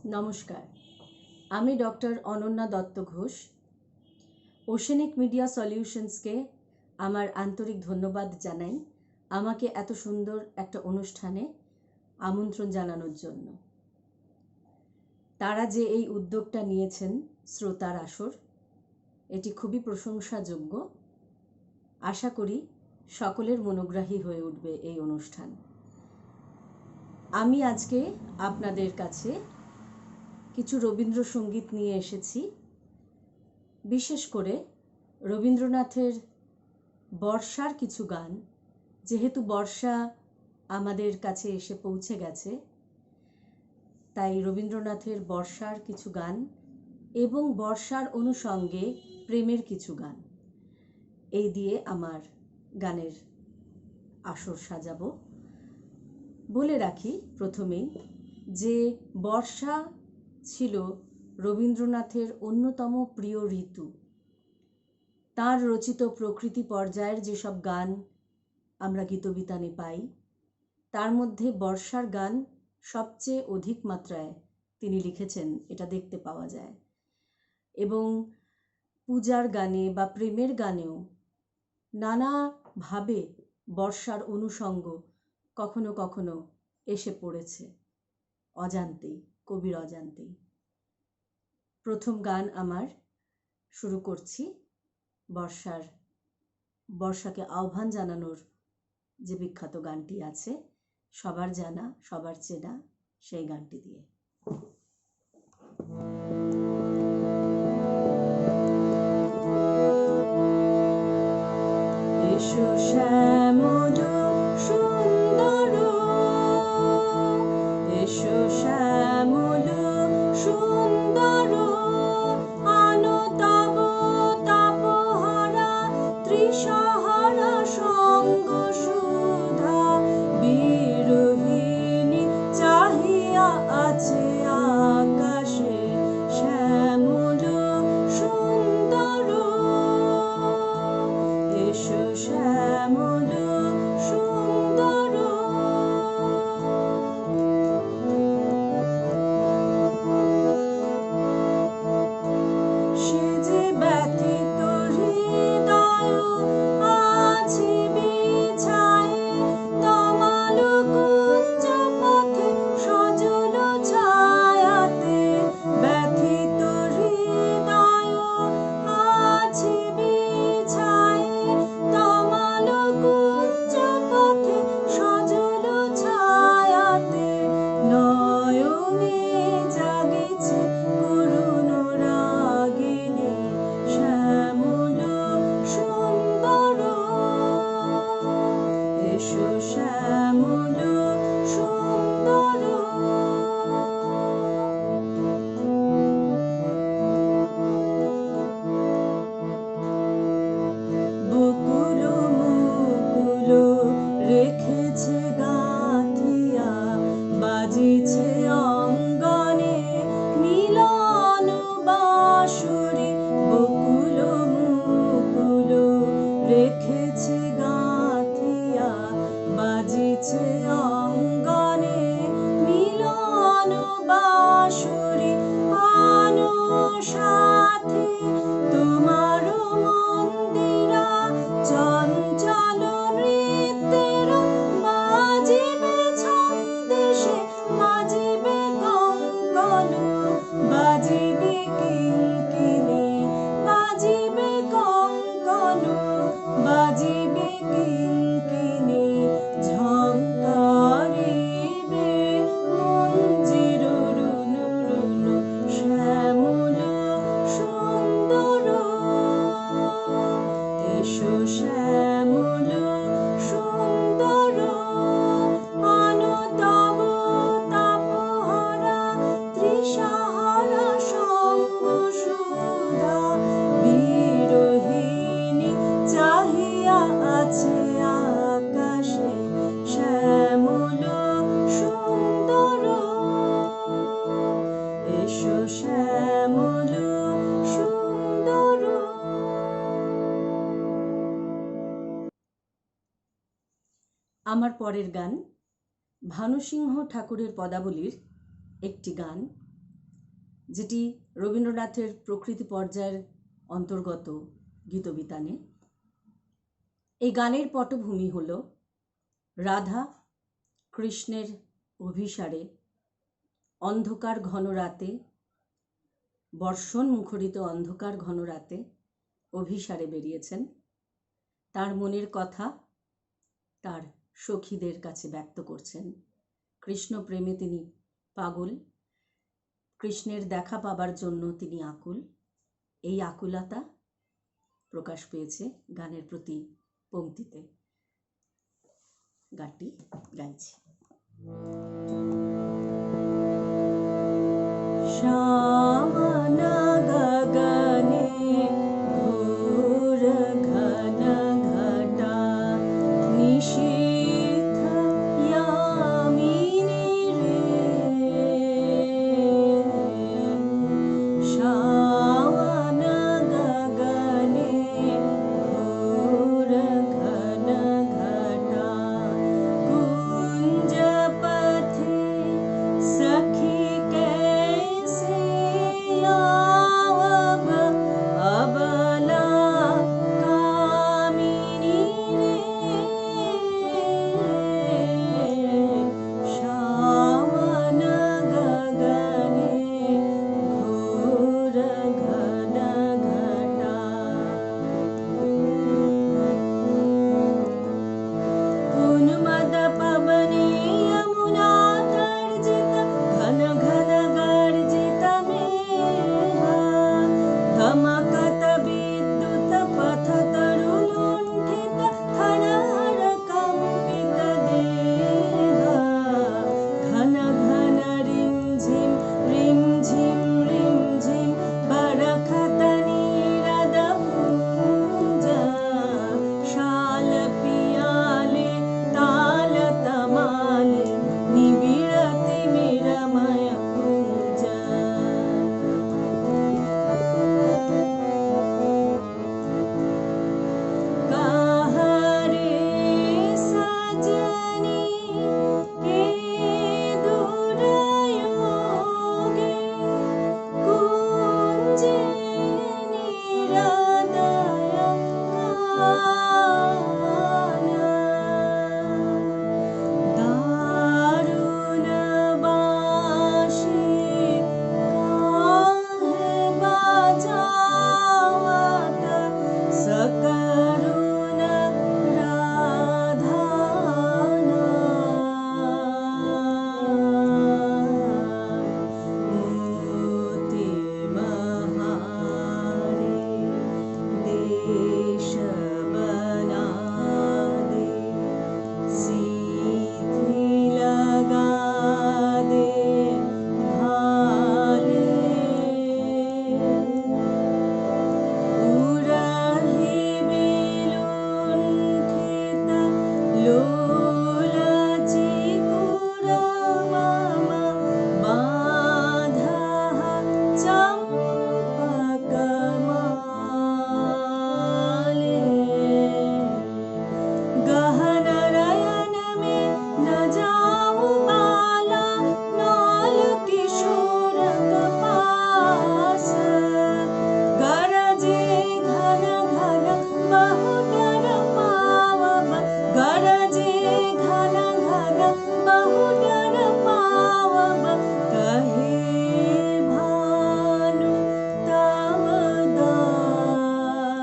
নমস্কার, আমি doctor Ananya Datta Ghosh. Oceanic media সলিউশনসকে আমার আন্তরিক ধন্যবাদ জানাই আমাকে এত সুন্দর একটা অনুষ্ঠানে আমন্ত্রণ জানানোর জন্য। তারা যে এই উদ্যোগটা নিয়েছেন শ্রোতার আসর, এটি খুবই প্রশংসাযোগ্য। আশা করি সকলের মনোগ্রাহী হয়ে উঠবে এই অনুষ্ঠান। আমি আজকে আপনাদের কাছে কিছু রবীন্দ্রসঙ্গীত নিয়ে এসেছি, বিশেষ করে রবীন্দ্রনাথের বর্ষার কিছু গান। যেহেতু বর্ষা আমাদের কাছে এসে পৌঁছে গেছে, তাই রবীন্দ্রনাথের বর্ষার কিছু গান এবং বর্ষার অনুষঙ্গে প্রেমের কিছু গান, এই দিয়ে আমার গানের আসর সাজাবো। বলে রাখি প্রথমেই যে বর্ষা ছিল রবীন্দ্রনাথের অন্যতম প্রিয় ঋতু। তার রচিত প্রকৃতি পর্যায়ের যেসব গান আমরা গীতবিতানে পাই, তার মধ্যে বর্ষার গান সবচেয়ে অধিক মাত্রায় তিনি লিখেছেন, এটা দেখতে পাওয়া যায়। এবং পূজার গানে বা প্রেমের গানেও নানাভাবে বর্ষার অনুষঙ্গ কখনো কখনো এসে পড়েছে অজান্তেই, কবির অজান্তেই। প্রথম গান আমার শুরু করছি বর্ষাকে আহ্বান জানানোর যে বিখ্যাত গানটি আছে, সবার জানা সবার চেনা, সেই গানটি দিয়ে। এসো শ্যামল সুন্দর, এসো শ্যামল সুন্দর, আনো তব তাপহারা ত্রিসহারা সঙ্গ সুধা, বিরোহিণী চাহিয়া আছে আকাশে শ্যামল সুন্দর। এসো শ্যামল সুন্দর, সে যে ব্যথিত হৃদয় আছে বিছায়ে, তমাল কুঞ্জ পথে সজল ছায়াতে, ব্যথিত হৃদয় আছে বিছায়ে, তমাল কুঞ্জ পথে সজল ছায়াতে, নয়নে জাগেছে করুণ রাগিনী শ্যামল সুন্দর। এসো শ্যামল সুন্দর, বকুল মুকুল রেখেছে গাঁথিয়া, বাজিছে অঙ্গনে মিলন বাঁশুরি। বকুল মুকুল রেখেছে গাঁথিয়া, বাজিছে অঙ্গনে মিলন বাঁশুরি। আনো সাথে তোমার মন্দিরা, চঞ্চল নৃত্যের বাজিবে ছন্দেশে, বাজিবে কঙ্কণ, বাজিবে কিঙ্কিণী, বাজিবে কঙ্কণ, বাজিবে কিঙ্কিণী, ঝঙ্কারিবে মঞ্জির রুনু রুনু শ্যামল সুন্দর। এসো শ্যামল সুন্দর, আনো তব তাপহারা ত্রিসহারা সঙ্গ সুধা, বিরোহিণী চাহিয়া আছে আকাশে শ্যামল সুন্দর। এসো শ্যামল সুন্দর। আমার পরের গান ভানুসিংহ ঠাকুরের পদাবলীর একটি গান, যেটি রবীন্দ্রনাথের প্রকৃতি পর্যায়ের অন্তর্গত গীতবিতানে। এই গানের পটভূমি হল রাধা কৃষ্ণের অভিসারে অন্ধকার ঘন রাতে, বর্ষণ মুখরিত অন্ধকার ঘন রাতে অভিসারে বেরিয়েছেন। তার মনের কথা তার সখীদের কাছে ব্যক্ত করছেন। কৃষ্ণ প্রেমে তিনি পাগল, কৃষ্ণের দেখা পাবার জন্য তিনি আকুল। এই আকুলতা প্রকাশ পেয়েছে গানের প্রতি পংক্তিতে। গানটি গাইছি। শ্যামনা গগনে ঘোর ঘন ঘটা নিশীথ यामिनी रे। श्यामना गगने घोर घन घटा कुंज पथे सखी कैसे आवब अबला कामिनी रे। श्यामन गगने घोर घन घटा उन्मद पवने यमुना तर्जित घन घन गर्जित मेघ धमकत विद्युत पथ तरुलुण्ठित थरहर कंपित देह घन घन रिमझिम रिमझिम बरखत नीरद पुंज शाल पियाले ताल तमाले निबिड़ति मिरमय कुंज। कहरे सजनी ए दुरयोगे कुंजे निरदय काना। दारुण बांशी काहे बजावत सकरुण राधाना। मोती बहारे देश बना दे सीधी लगा दे भाले उरही बिलुण्ठित लोल चिकुरमम बाधः चम्पकमाले। गहन नयन में न जाऊं बाला नौल किशोर कपास गरजे घन घन बहु डर पावब गरजे घन घन बहु डर पावब कहे भानु तब दास।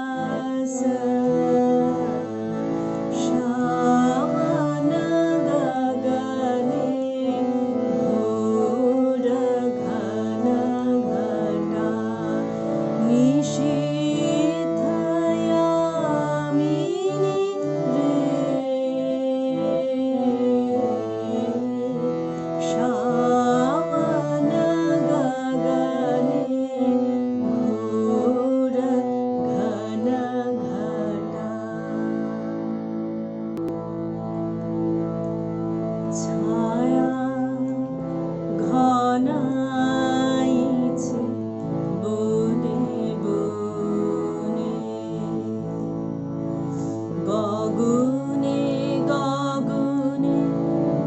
श्यामन गगने घोर घन घटा निशीथ यामिनी रे। श्यामन गगने घोर घन घटा ছায়া ঘনাইছে বনে বনে গগনে গগনে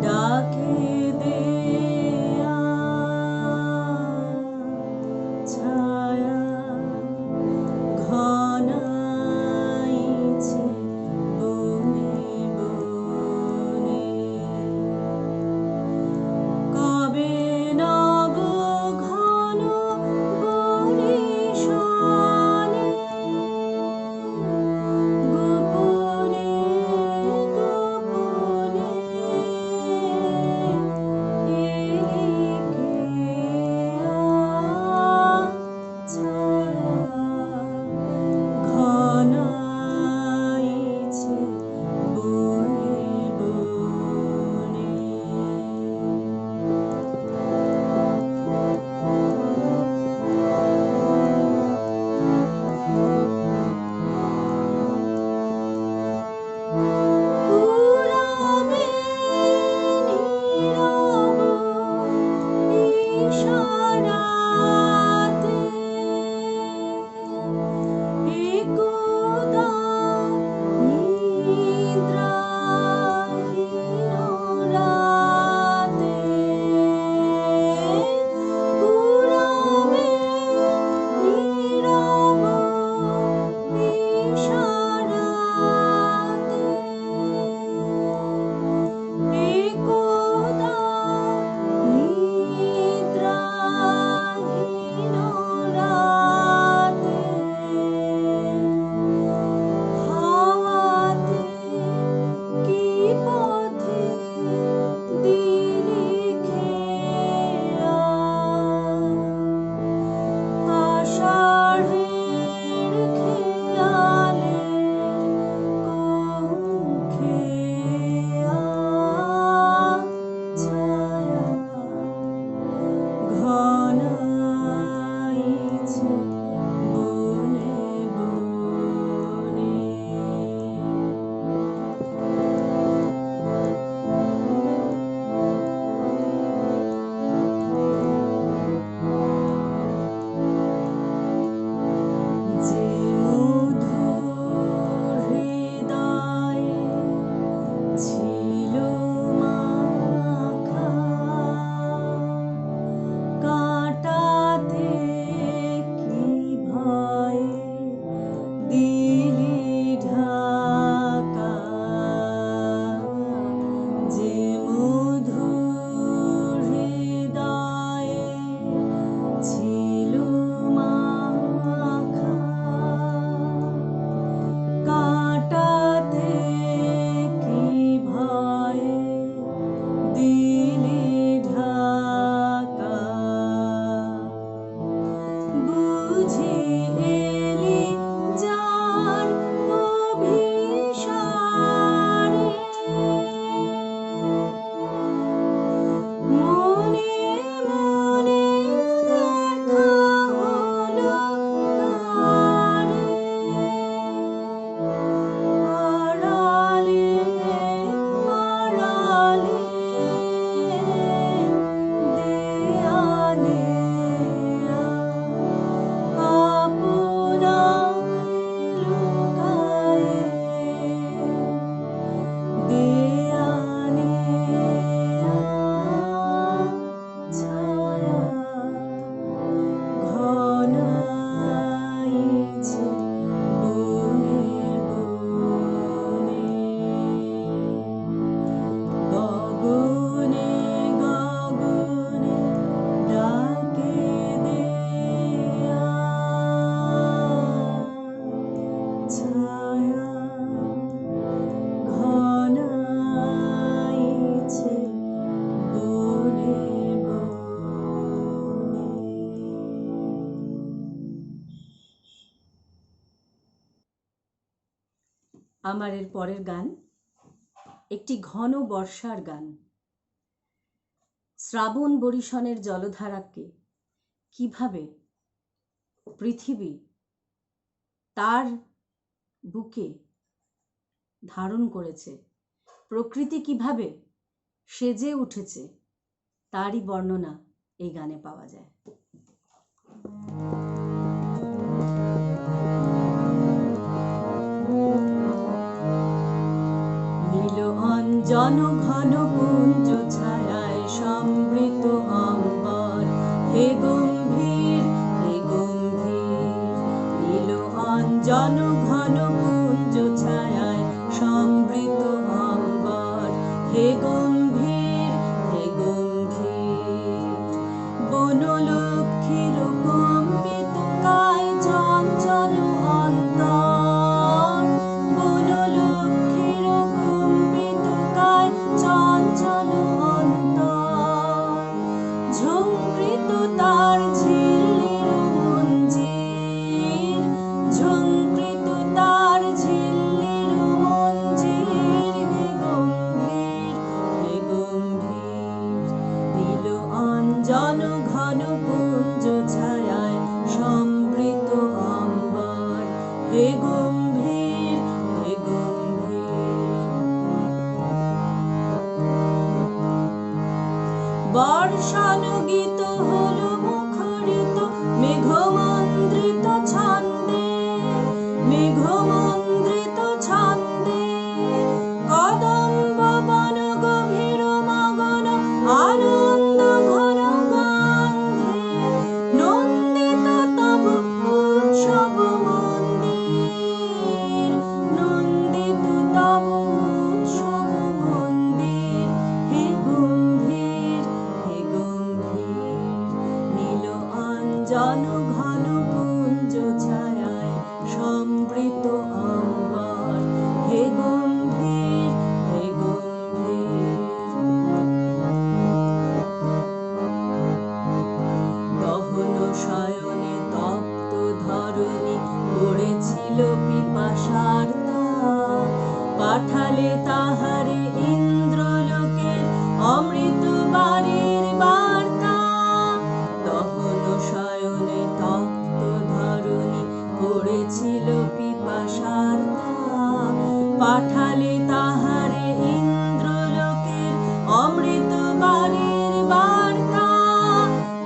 ডাকে দেয়া আমার এর পরের গান একটি ঘন বর্ষার গান। শ্রাবণ বরিশনের জলধারাকে কিভাবে পৃথিবী তার বুকে ধারণ করেছে, প্রকৃতি কিভাবে সেজে উঠেছে, তারই বর্ণনা এই গানে পাওয়া যায়। নীল অঞ্জন ঘন কুঞ্জ ছায়ায় সমৃত অম্বর, হে গম্ভীর হে গম্ভীর। নীল অঞ্জন ঘন কুঞ্জ ছায়ায় সমৃত অম্বর, হে গম্ভীর হে গম্ভীর। বনলক্ষ্মীর কম্পিত কায় চঞ্চল অন্তর, বনলক্ষ্মীর কম্পিত কায় চঞ্চল অন্তর। ঝঙ্কৃত তার ঝিল্লির মঞ্জির, ঝঙ্কৃত তার ঝিল্লির মঞ্জির, হে গম্ভীর হে গম্ভীর। নীল অঞ্জন ঘন কুঞ্জ ছায়ায় সমৃত অম্বর, হে গম্ভীর হে গম্ভীর। বর্ষণ গীত হল মুখরিত মেঘমন্দ্রিত ছন্দে, মেঘমন্দ্রিত ছন্দে। কদম্ব বন গভীর মগন আনন্দ ঘন গন্ধে, নন্দিত তব উৎসব মন্দির, নন্দিত তব উৎসব মন্দির, হে গম্ভীর হে গম্ভীর। নীল অঞ্জন ঘন কুঞ্জ ছায়ায় সমৃত অম্বর, হে গম্ভীর হে গম্ভীর। গহন শয়নে তপ্ত ধরণী পড়েছিল পিপাসার্তা, পাঠালে তাহারে ইন্দ্রলোকের অমৃত বাণীর বার্তা। দহন শয়নে তপ্ত ধরণী পড়েছিল পিপাসার্তা, পাঠালে তাহারে ইন্দ্রলোকের অমৃত বাণীর বার্তা।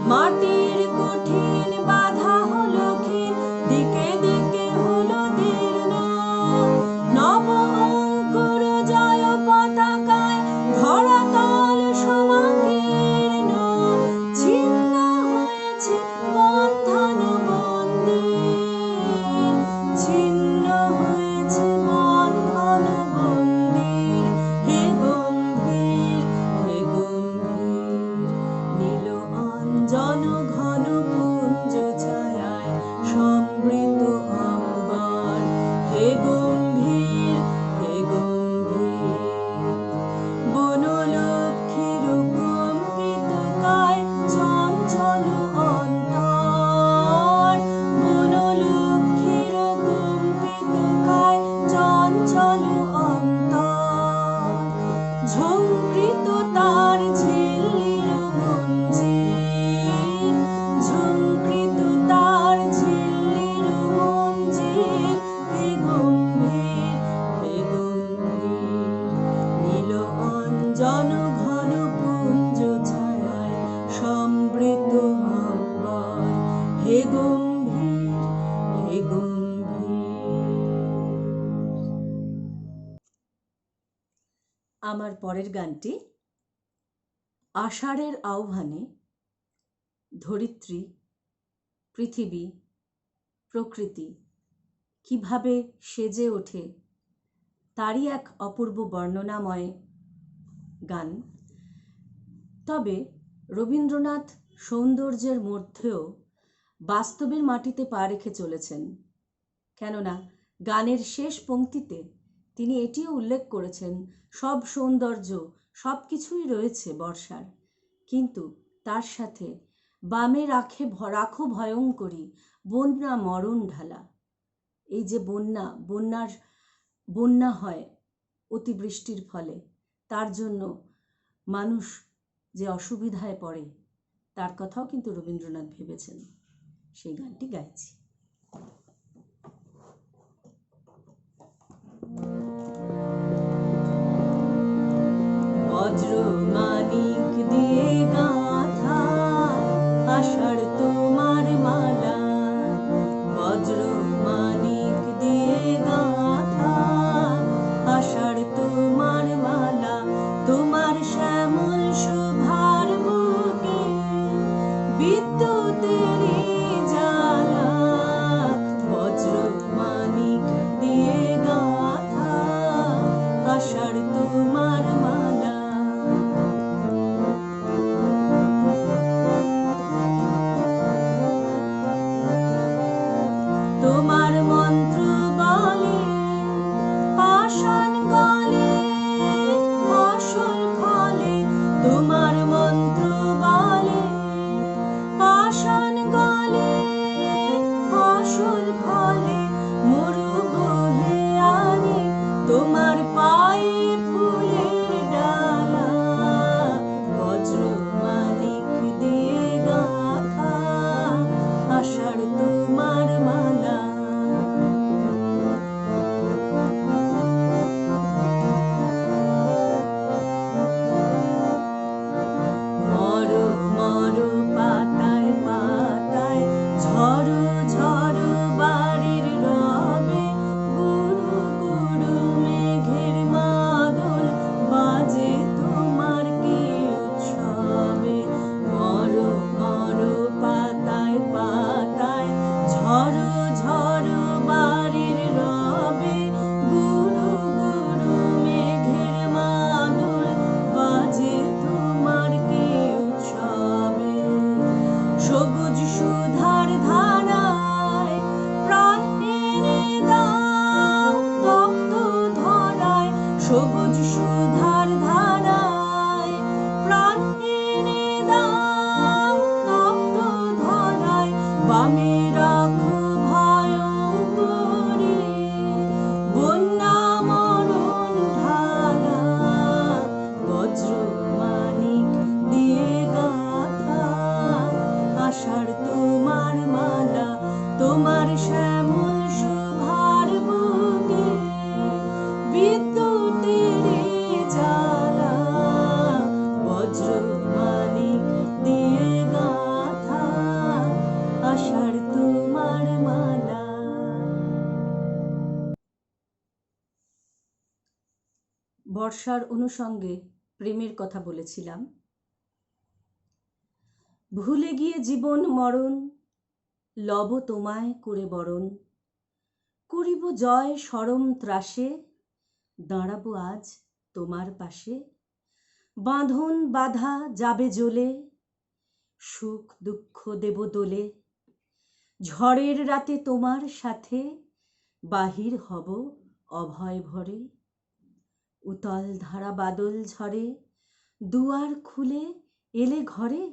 মাটির কঠিন বাধা হলো ক্ষীণ, দিকে দিকে হলো দীর্ণ, নব অঙ্কুর জয় পতাকায় ধরাতল সমাকীর্ণ। ছিন্ন হয়েছে বন্ধন মন্দির, ছিন্ন হয়েছে বন্ধন মন্দির, হে গম্ভীর হে গম্ভীর। নীল অঞ্জন ঘন কুঞ্জ ছায়ায় সমৃত অম্বর, হে গম্ভীর হে গম্ভীর। বনলক্ষ্মীর কম্পিত কায় চঞ্চল অন্তর, বনলক্ষ্মীর কম্পিত কায় চঞ্চল অন্তর। ঝঙ্কৃত তার ঝিল্লির মঞ্জির, ঝঙ্কৃত তার ঝিল্লির মঞ্জির, হে গম্ভীর হে গম্ভীর। নীল অঞ্জন ঘন কুঞ্জ ছায়ায় সমৃত অম্বর, হে গম্ভীর হে গম্ভীর। আমার পরের গানটি আষাঢ়ের আহ্বানে ধরিত্রী, পৃথিবী, প্রকৃতি কিভাবে সেজে ওঠে তারই এক অপূর্ব বর্ণনাময় গান। তবে রবীন্দ্রনাথ সৌন্দর্যের মধ্যেও বাস্তবের মাটিতে পা রেখে চলেছেন, কেননা গানের শেষ পংক্তিতে তিনি এটিও উল্লেখ করেছেন সব সৌন্দর্য সব কিছুই রয়েছে বর্ষার, কিন্তু তার সাথে বামে রাখো ভয়ঙ্করী বন্যা মরণ ঢালা। এই যে বন্যার বন্যা হয় অতিবৃষ্টির ফলে, তার জন্য মানুষ যে অসুবিধায় পড়ে তার কথাও কিন্তু রবীন্দ্রনাথ ভেবেছেন। সেই গানটি গাইছি। বজ্র মানিক দিয়ে গাঁথা আষাঢ় তোমার মালা, বজ্র মানিক দিয়ে গাঁথা আষাঢ় তোমার মালা, তোমার শ্যামল শোভার বুকে বিদ্যুতের জ্বালা, বজ্র মানিক দিয়ে গাঁথা আষাঢ় তোমার মালা। তোমার মন্ত্র বলে পাষাণ গলে ফসল ফলে, তোমার মন্ত্র বলে পাষাণ গলে ফসল ফলে, মরু বহে আনে তোমার পায়ে ফুলের ডালা, বজ্র মানিক দিয়ে গাঁথা আষাঢ় তোমার মালা। মরো মরো পাতায় পাতায় ঝড়ো ঝড়ো বাড়ির রবে, গুরু গুরু মেঘের মাদল বাজে তোমার কি উৎসবে, মরো মরো পাতায় পাতায় ঝড়ো ঝড়ো বাড়ির রবে, গুরু গুরু মেঘের মাদল বাজে তোমার কি উৎসবে, সবুজ সুধার ধারায় প্রাণ এনে দাও তপ্ত ধরায়, সবুজ সুধার ধারায় প্রাণ এনে দাও তপ্ত ধরায়, বামে রাখো ভয়ঙ্করী বন্যা মরণ ঢালা, বজ্র মানিক দিয়ে গাঁথা আষাঢ় তোমার মালা, তোমার শ্যামল শোভার বুকে বিদ্যুতের জ্বালা, বজ্র মানিক দিয়ে গাঁথা আষাঢ় তোমার মালা। বর্ষার অনুষঙ্গে প্রেমের কথা বলেছিলাম। ভুলে গিয়ে জীবন মরণ লব তোমায় করে বরণ, করিব জয় সরম ত্রাসে দাঁড়াবো আজ তোমার পাশে, বাঁধন বাঁধা যাবে জ্বলে সুখ দুঃখ দেব দোলে, ঝড়ের রাতে তোমার সাথে বাহির হব অভয় ভরে, উতল ধারা বাদল ঝরে দুয়ার খুলে এলে ঘরে,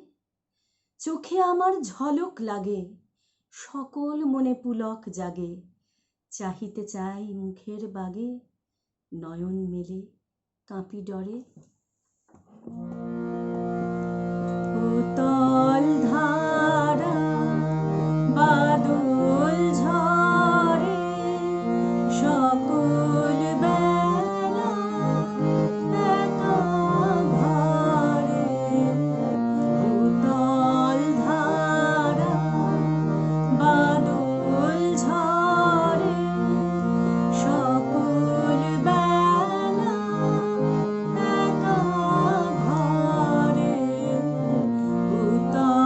চোখে আমার ঝলক লাগে সকল মনে পুলক জাগে, চাহিতে চাই মুখের বাগে নয়ন মেলে কাঁপি ডরে, উতল ধারা বাদল ঝরে সকল বেলা একা ঘরে, উতল ধারা বাদল ঝরে সকল বেলা একা ঘরে, উতল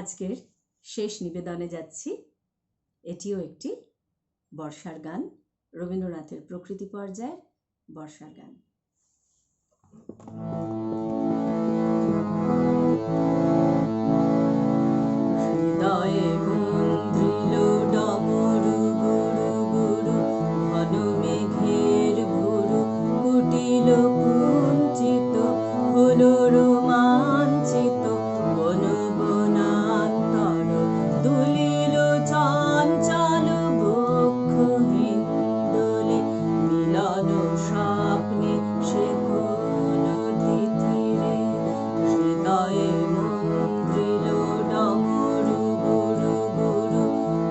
আজকের শেষ নিবেদনে যাচ্ছি। এটিও একটি বর্ষার গান, রবীন্দ্রনাথের প্রকৃতি পর্যায়ের বর্ষার গান। হৃদয়ে মন্দ্রিল ডমরু গুরু গুরু, ঘন মেঘের ভুরু কুটিল কুঞ্চিত, হলো রোমাঞ্চিত বন বনান্তর, দুলিল চঞ্চল বক্ষ হিন্দোলে, মিলন স্বপ্নে সে কোন তিথিরে। হৃদয়ে মন্দ্রিল ডমরু গুরু গুরু,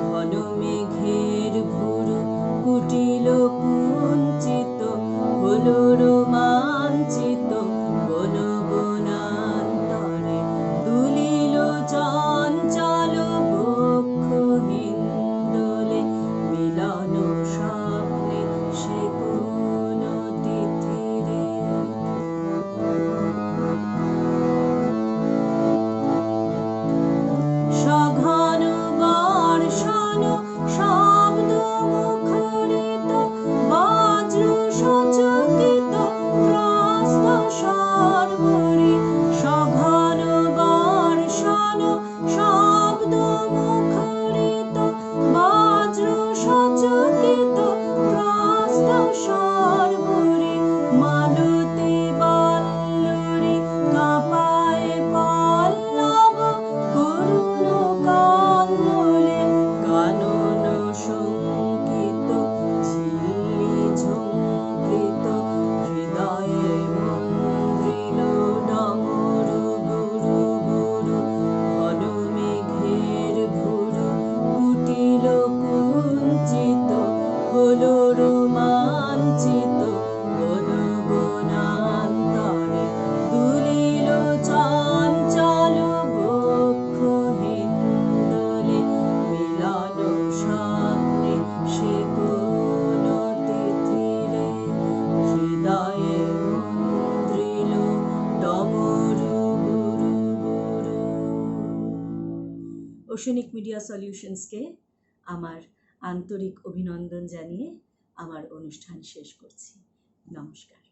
ঘন মেঘের ভুরু কুটিল কুঞ্চিত, হলো রোমাঞ্চিত বন বনান্তরে, দুলিল চঞ্চল বক্ষ হিন্দোলে, মিলন স্বপ্নে সে কোন তিথিরে। সঘন বর্ষণ শব্দ মুখরিত, বজ্র সচকিত ত্রস্ত সর্বরি। সঘন বর্ষণ শব্দ মুখরিত, বজ্র সচকিত ত্রস্ত সর্বরি। মালতী বল্লরী কাঁপায় পল্লব, করুণ কান্দোলে কানন শঙ্কিত, ঝিল্লি ঝঙ্কৃত। হৃদয়ে মন্দ্রিল ডমরু গুরু গুরু, ঘন মেঘের ভুরু কুটিল কুঞ্চিত, হলো রোমাঞ্চিত বন বনান্তরে, দুলিল চঞ্চল বক্ষ হিন্দোলে, মিলন স্বপ্নে সে কোন তিথিরে। হৃদয়ে মন্দ্রিল ডমরু গুরু গুরু। ওশেনিক মিডিয়া সলিউশনসকে আমার আন্তরিক অভিনন্দন জানিয়ে আমার অনুষ্ঠান শেষ করছি। নমস্কার।